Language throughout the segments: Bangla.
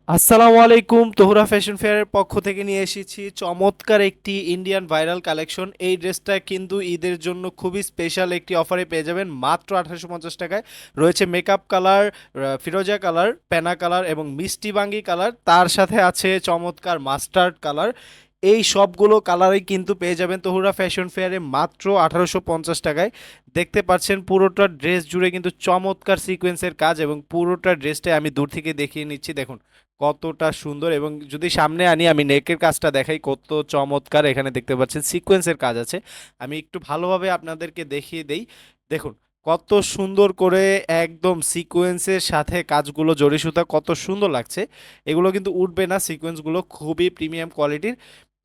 আসসালামু আলাইকুম। তোহরা ফ্যাশন ফেয়ারের পক্ষ থেকে নিয়ে এসেছি চমৎকার একটি ইন্ডিয়ান ভাইরাল কালেকশন। এই ড্রেসটা কিন্তু ঈদের জন্য খুবই স্পেশাল একটি অফারে পেয়ে যাবেন মাত্র 1850 টাকায়। রয়েছে মেকআপ কালার, ফিরোজা কালার, পেনা কালার এবং মিষ্টি বাঙ্গি কালার, তার সাথে আছে চমৎকার মাস্টার্ড কালার। এই সবগুলো কালারই কিন্তু পেয়ে যাবেন তোহরা ফ্যাশন ফেয়ারে মাত্র 1850 টাকায়। দেখতে পাচ্ছেন পুরোটা ড্রেস জুড়ে কিন্তু চমৎকার সিকোয়েন্সের কাজ, এবং পুরোটা ড্রেসটাই আমি দূর থেকে দেখিয়ে নিচ্ছি। দেখুন কতটা সুন্দর, এবং যদি সামনে আনি আমি নেকের কাজটা দেখাই কত চমৎকার। এখানে দেখতে পাচ্ছেন সিকোয়েন্সের কাজ আছে। আমি একটু ভালোভাবে আপনাদেরকে দেখিয়ে দেই। দেখুন কত সুন্দর করে একদম সিকোয়েন্সের সাথে কাজগুলো, জরি সুতা কত সুন্দর লাগছে। এগুলো কিন্তু উঠবে না, সিকোয়েন্সগুলো খুবই প্রিমিয়াম কোয়ালিটির।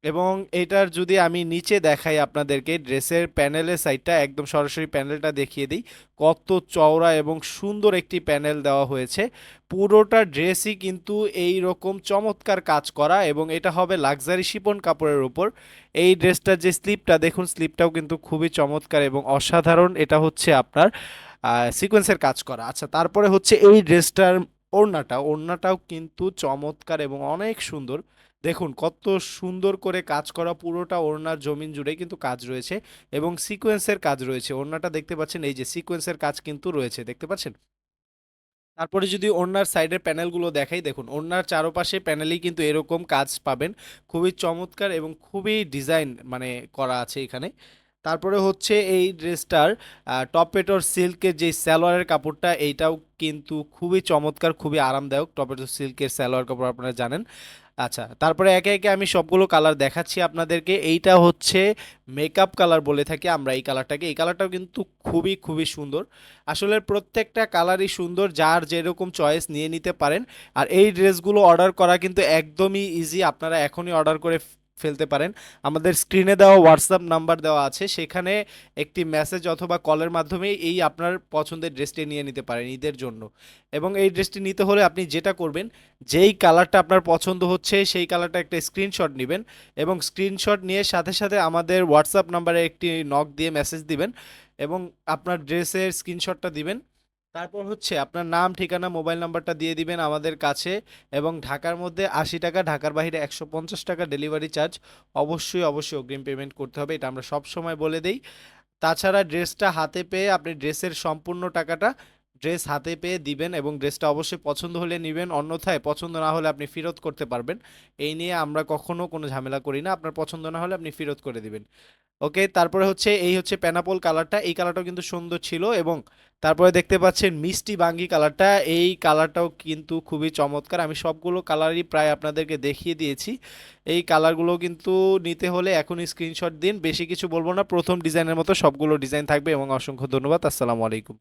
এবং এটার যদি আমি নিচে দেখাই আপনাদেরকে, ড্রেসের প্যানেলের সাইডটা একদম সরাসরি প্যানেলটা দেখিয়ে দিই। কত চওড়া এবং সুন্দর একটি প্যানেল দেওয়া হয়েছে। পুরোটা ড্রেসই কিন্তু এই রকম চমৎকার কাজ করা, এবং এটা হবে লাক্সারি শিপন কাপড়ের উপর। এই ড্রেসটার যে স্লিপটা দেখুন, স্লিপটাও কিন্তু খুবই চমৎকার এবং অসাধারণ। এটা হচ্ছে আপনার সিকোয়েন্সের কাজ করা। আচ্ছা, তারপরে হচ্ছে এই ড্রেসটার ওড়নাটাও কিন্তু চমৎকার এবং অনেক সুন্দর। দেখুন কত সুন্দর করে কাজ করা, পুরোটা ওড়নার জমিন জুড়ে কিন্তু কাজ রয়েছে এবং সিকোয়েন্সের কাজ রয়েছে। ওড়নাটা দেখতে পাচ্ছেন, এই যে সিকোয়েন্সের কাজ কিন্তু রয়েছে, দেখতে পাচ্ছেন। তারপরে যদি ওড়নার সাইডের প্যানেলগুলো দেখাই, দেখুন ওড়নার চারপাশে প্যানেলেই কিন্তু এরকম কাজ পাবেন। খুবই চমৎকার এবং খুবই ডিজাইন মানে করা আছে এখানে। তারপরে হচ্ছে এই ড্রেসটার টপেটোর সিল্কের যে সালোয়ারের কাপড়টা, এইটাও কিন্তু খুবই চমৎকার, খুবই আরামদায়ক। টপেটোর সিল্কের সালোয়ার কাপড় আপনারা জানেন। আচ্ছা, তারপরে একে একে আমি সবগুলো কালার দেখাচ্ছি আপনাদেরকে। এইটা হচ্ছে মেকআপ কালার বলে থাকি আমরা এই কালারটাকে। এই কালারটাও কিন্তু খুবই খুবই সুন্দর। আসলে প্রত্যেকটা কালারই সুন্দর, যার যেরকম চয়েস নিয়ে নিতে পারেন। আর এই ড্রেসগুলো অর্ডার করা কিন্তু একদমই ইজি, আপনারা এখনই অর্ডার করে ফেলতে পারেন। আমাদের স্ক্রিনে দেওয়া হোয়াটসঅ্যাপ নাম্বার দেওয়া আছে, সেখানে একটি মেসেজ অথবা কলের মাধ্যমে এই আপনার পছন্দের ড্রেসটি নিয়ে নিতে পারেন ঈদের জন্য। এবং এই ড্রেসটি নিতে হলে আপনি যেটা করবেন, যেই কালারটা আপনার পছন্দ হচ্ছে সেই কালারটা একটা স্ক্রিনশট নেবেন, এবং স্ক্রিনশট নিয়ে সাথে সাথে আমাদের হোয়াটসঅ্যাপ নাম্বারে একটি নক দিয়ে মেসেজ দিবেন, এবং আপনার ড্রেসের স্ক্রিনশটটা দিবেন। তারপর হচ্ছে আপনার নাম, ঠিকানা, মোবাইল নাম্বারটা দিয়ে দিবেন আমাদের কাছে। এবং ঢাকার মধ্যে 80 টাকা, ঢাকার বাইরে 150 টাকা ডেলিভারি চার্জ। অবশ্যই অবশ্যই অগ্রিম পেমেন্ট করতে হবে, এটা আমরা সব সময় বলে দেই। তাছাড়া ড্রেসটা হাতে পেয়ে আপনি ড্রেসের সম্পূর্ণ টাকাটা ড্রেস হাতে পেয়ে দিবেন, এবং ড্রেসটা অবশ্যই পছন্দ হলে নেবেন, অন্যথায় পছন্দ না হলে আপনি ফেরত করতে পারবেন। এই নিয়ে আমরা কখনো কোনো ঝামেলা করি না, আপনার পছন্দ না হলে আপনি ফেরত করে দিবেন। ওকে, তারপরে হচ্ছে এই হচ্ছে পেনাপোল কালারটা, এই কালারটাও কিন্তু সুন্দর ছিল। এবং তারপরে দেখতে পাচ্ছেন মিষ্টি বাঙ্গি কালারটা, এই কালারটাও কিন্তু খুবই চমৎকার। আমি সবগুলো কালারই প্রায় আপনাদেরকে দেখিয়ে দিয়েছি। এই কালারগুলো কিন্তু নিতে হলে এখনই স্ক্রিনশট দিন। বেশি কিছু বলবো না, প্রথম ডিজাইনের মতো সবগুলো ডিজাইন থাকবে। এবং অসংখ্য ধন্যবাদ। আসসালামু আলাইকুম।